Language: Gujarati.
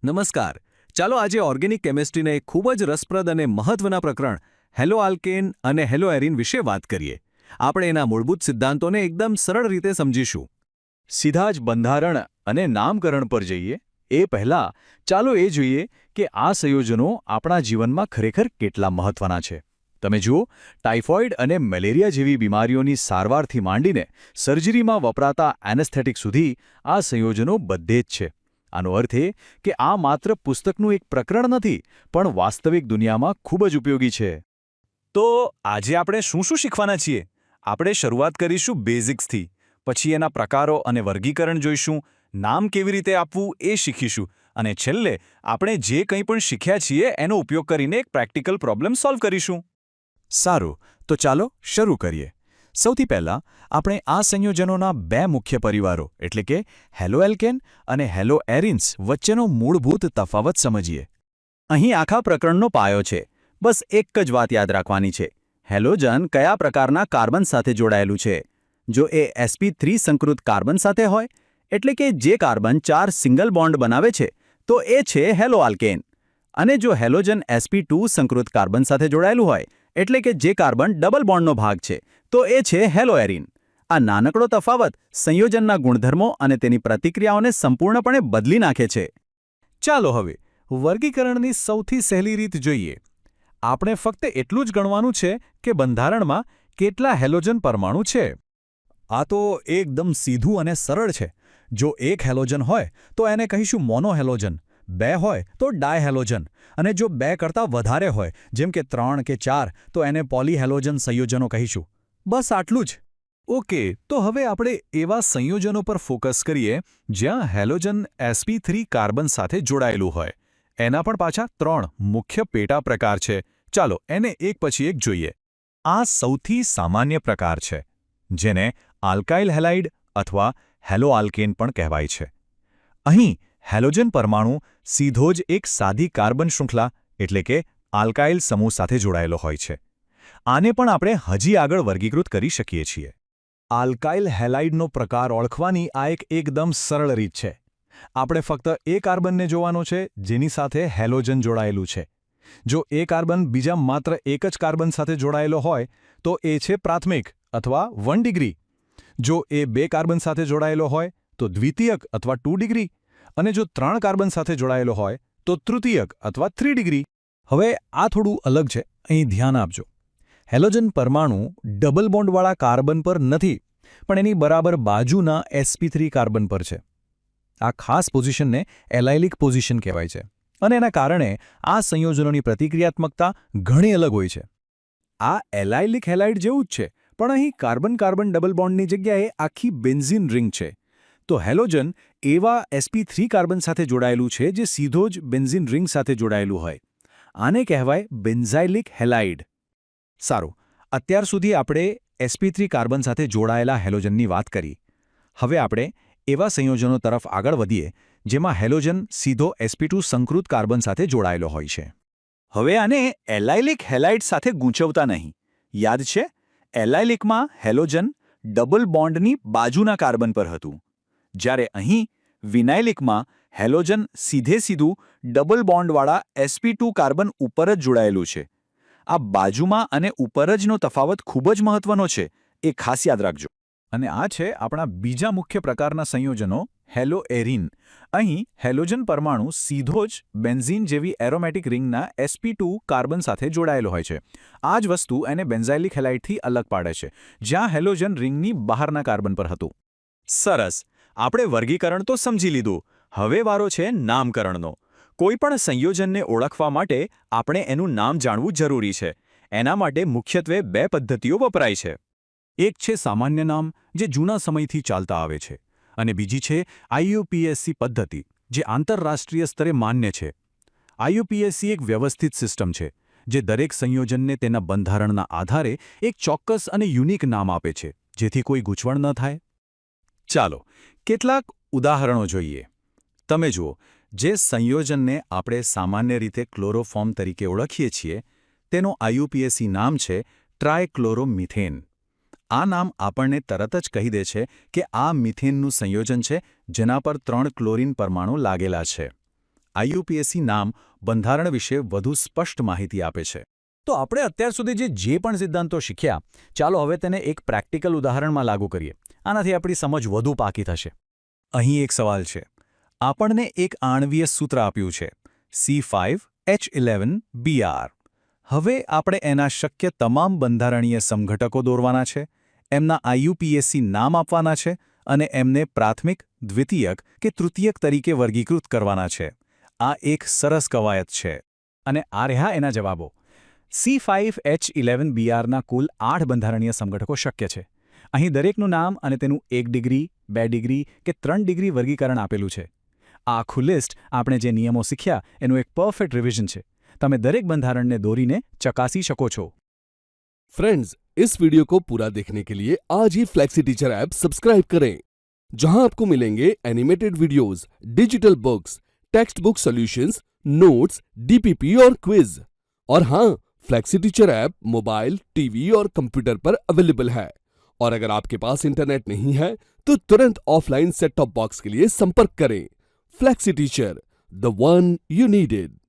નમસ્કાર. ચાલો આજે ઓર્ગેનિક કેમિસ્ટ્રીના એક ખૂબ જ રસપ્રદ અને મહત્વના પ્રકરણ હેલો આલ્કેન અને હેલો એરિન વિશે વાત કરીએ. આપણે એના મૂળભૂત સિદ્ધાંતોને એકદમ સરળ રીતે સમજીશું. સીધા જ બંધારણ અને નામકરણ પર જઈએ એ પહેલાં ચાલો એ જોઈએ કે આ સંયોજનો આપણા જીવનમાં ખરેખર કેટલા મહત્વના છે. તમે જુઓ, ટાઇફોઇડ અને મેલેરિયા જેવી બીમારીઓની સારવારથી માંડીને સર્જરીમાં વપરાતા એનેસ્થેટિક સુધી આ સંયોજનો બધે જ છે. આનો અર્થ એ કે આ માત્ર પુસ્તકનું એક પ્રકરણ નથી, પણ વાસ્તવિક દુનિયામાં ખૂબ જ ઉપયોગી છે. તો આજે આપણે શું શું શીખવાના છીએ? આપણે શરૂઆત કરીશું બેઝિક્સથી, પછી એના પ્રકારો અને વર્ગીકરણ જોઈશું, નામ કેવી રીતે આપવું એ શીખીશું, અને છેલ્લે આપણે જે કંઈ પણ શીખ્યા છીએ એનો ઉપયોગ કરીને એક પ્રેક્ટિકલ પ્રોબ્લેમ સોલ્વ કરીશું. સારું, તો ચાલો શરૂ કરીએ. સૌથી પહેલાં આપણે આ સંયોજનોના બે મુખ્ય પરિવારો એટલે કે હેલો એલ્કેન અને હેલો એરિન્સ વચ્ચેનો મૂળભૂત તફાવત સમજીએ. અહીં આખા પ્રકરણનો પાયો છે. બસ એક જ વાત યાદ રાખવાની છે. હેલોજન કયા પ્રકારના કાર્બન સાથે જોડાયેલું છે. જો એ sp3 સંકૃત કાર્બન સાથે હોય, એટલે કે જે કાર્બન 4 સિંગલ બોન્ડ બનાવે છે, તો એ છે હેલો આલ્કેન. અને જો હેલોજન sp2 સંકૃત કાર્બન સાથે જોડાયેલું હોય, એટલે કે જે કાર્બન ડબલ બોન્ડનો ભાગ છે, તો એ છે હેલો એરિન. આ નાનકડો તફાવત સંયોજનના ગુણધર્મો અને તેની પ્રતિક્રિયાઓને સંપૂર્ણપણે બદલી નાખે છે. ચાલો હવે વર્ગીકરણની સૌથી સહેલી રીત જોઈએ. આપણે ફક્ત એટલું જ ગણવાનું છે કે બંધારણમાં કેટલા હેલોજન પરમાણુ છે. આ તો એકદમ સીધું અને સરળ છે. જો એક હેલોજન હોય તો એને કહીશું મોનોહેલોજન, 2 હોય તો ડાયહેલોજન, અને જો 2 કરતાં વધારે હોય, જેમ કે 3 કે 4, તો એને પોલીહેલોજન સંયોજનો કહીશું. બસ આટલું જ. ઓકે, તો હવે આપણે એવા સંયોજનો પર ફોકસ કરીએ જ્યાં હેલોજન sp3 કાર્બન સાથે જોડાયેલું હોય. એના પણ પાછા 3 મુખ્ય પેટા પ્રકાર છે. ચાલો એને એક પછી એક જોઈએ. આ સૌથી સામાન્ય પ્રકાર છે, જેને આલ્કાઇલ હેલાઇડ અથવા હેલો આલ્કેન પણ કહેવાય છે. અહીં હેલોજન પરમાણુ સીધો જ એક સાદી કાર્બન શૃંખલા એટલે કે આલ્કાઇલ સમૂહ સાથે જોડાયેલો હોય છે. આને પણ આપણે હજી આગળ વર્ગીકૃત કરી શકીએ છીએ. આલ્કાઇલ હેલાઇડનો પ્રકાર ઓળખવાની આ એકદમ સરળ રીત છે. આપણે ફક્ત એ કાર્બનને જોવાનો છે જેની સાથે હેલોજન જોડાયેલું છે. જો એ કાર્બન બીજા માત્ર એક જ કાર્બન સાથે જોડાયેલો હોય, તો એ છે પ્રાથમિક અથવા 1 ડિગ્રી. જો એ 2 કાર્બન સાથે જોડાયેલો હોય તો દ્વિતીયક અથવા 2 ડિગ્રી, અને જો 3 કાર્બન સાથે જોડાયેલો હોય તો તૃતીયક અથવા 3 ડિગ્રી. હવે આ થોડું અલગ છે, અહીં ધ્યાન આપજો. હેલોજન પરમાણુ ડબલ બોન્ડવાળા કાર્બન પર નથી, પણ એની બરાબર બાજુના sp3 કાર્બન પર છે. આ ખાસ પોઝિશનને એલાઇલિક પોઝિશન કહેવાય છે, અને એના કારણે આ સંયોજનોની પ્રતિક્રિયાત્મકતા ઘણી અલગ હોય છે. આ એલાઇલિક હેલાઇડ જેવું જ છે, પણ અહીં કાર્બન-કાર્બન ડબલ બોન્ડની જગ્યાએ આખી બેન્ઝીન રિંગ છે. તો હેલોજન એવા sp3 કાર્બન સાથે જોડાયેલું છે જે સીધો જ બેન્ઝીન રિંગ સાથે જોડાયેલું હોય. આને કહેવાય બેન્ઝાઇલિક હેલાઇડ. સારું, અત્યાર સુધી આપણે sp3 કાર્બન સાથે જોડાયેલા હેલોજનની વાત કરી. હવે આપણે એવા સંયોજનો તરફ આગળ વધીએ જેમાં હેલોજન સીધો sp2 સંકૃત કાર્બન સાથે જોડાયેલો હોય છે. હવે આને એલાઇલિક હેલાઇડ સાથે ગૂંચવતા નહીં. યાદ છે, એલાઇલિકમાં હેલોજન ડબલ બોન્ડની બાજુના કાર્બન પર હતું, જ્યારે અહીં વિનાઇલિકમાં હેલોજન સીધું ડબલ બોન્ડવાળા sp2 કાર્બન ઉપર જ જોડાયેલું છે. આ બાજુમાં અને ઉપર જનો તફાવત ખૂબ જ મહત્વનો છે, એ ખાસ યાદ રાખજો. અને આ છે આપણા બીજા મુખ્ય પ્રકારના સંયોજનો હેલો એરિન. અહીં હેલોજન પરમાણુ સીધો જ બેન્ઝીન જેવી એરોમેટિક રિંગના sp2 કાર્બન સાથે જોડાયેલો હોય છે. આ જ વસ્તુ એને બેન્ઝાઇલિક હેલાઇડથી અલગ પાડે છે, જ્યાં હેલોજન રિંગની બહારના કાર્બન પર હતું. સરસ, આપણે વર્ગીકરણ તો સમજી લીધું. હવે વારો છે નામકરણનો. કોઈપણ સંયોજનને ઓળખવા માટે આપણે એનું નામ જાણવું જરૂરી છે. એના માટે મુખ્યત્વે 2 પદ્ધતિઓ વપરાય છે. એક છે સામાન્ય નામ, જે જૂના સમયથી ચાલતા આવે છે, અને બીજી છે IUPAC પદ્ધતિ, જે આંતરરાષ્ટ્રીય સ્તરે માન્ય છે. IUPAC એક વ્યવસ્થિત સિસ્ટમ છે, જે દરેક સંયોજનને તેના બંધારણના આધારે એક ચોક્કસ અને યુનિક નામ આપે છે, જેથી કોઈ ગૂંચવણ ન થાય. ચાલો કેટલાક ઉદાહરણો જોઈએ. તમે જુઓ, જે સંયોજનને આપણે સામાન્ય રીતે ક્લોરોફોર્મ તરીકે ઓળખીએ છીએ, તેનું IUPAC નામ છે ટ્રાયક્લોરોમિથેન. આ નામ આપણને તરત જ કહી દે છે કે આ મિથેનનું સંયોજન છે જેના પર 3 ક્લોરીન પરમાણુ લાગેલા છે. આઈયુપીએસી નામ બંધારણ વિશે વધુ સ્પષ્ટ માહિતી આપે છે. તો આપણે અત્યાર સુધી જે પણ સિદ્ધાંતો શીખ્યા, ચાલો હવે તેને એક પ્રેક્ટિકલ ઉદાહરણમાં લાગુ કરીએ. આનાથી આપણી સમજ વધુ પાકી થશે. અહીં એક સવાલ છે. આપણને એક આણ્વીય સૂત્ર આપ્યું છે C5H11Br. હવે આપણે એના શક્ય તમામ બંધારણીય સમઘટકો દોરવાના છે, એમના આઈયુપીએસી નામ આપવાના છે અને એમને પ્રાથમિક, દ્વિતીયક કે તૃતીયક તરીકે વર્ગીકૃત કરવાના છે. આ એક સરસ કવાયત છે. અને આ રહ્યા એના જવાબો. C5H11Br ના કુલ 8 બંધારણીય સમઘટકો શક્ય છે. અહીં દરેકનું નામ અને તેનું 1 ડિગ્રી, 2 ડિગ્રી કે 3 ડિગ્રી વર્ગીકરણ આપેલું છે. આ આખું લિસ્ટ આપણે જે નિયમો શીખ્યા એનું એક પરફેક્ટ રિવિઝન છે. તમે દરેક બંધારણને દોરીને ચકાસી શકો છો. फ्रेंड्स, इस वीडियो को पूरा देखने के लिए आज ही फ्लेक्सी टीचर ऐप सब्सक्राइब करें, जहां आपको मिलेंगे animated videos, digital books, text book solutions, notes, DPP और क्विज. और हाँ, flexi teacher app mobile, TV और कंप्यूटर पर अवेलेबल है. और अगर आपके पास इंटरनेट नहीं है तो तुरंत ऑफलाइन सेट टॉप बॉक्स के लिए संपर्क करें. Flexi teacher, the one you needed.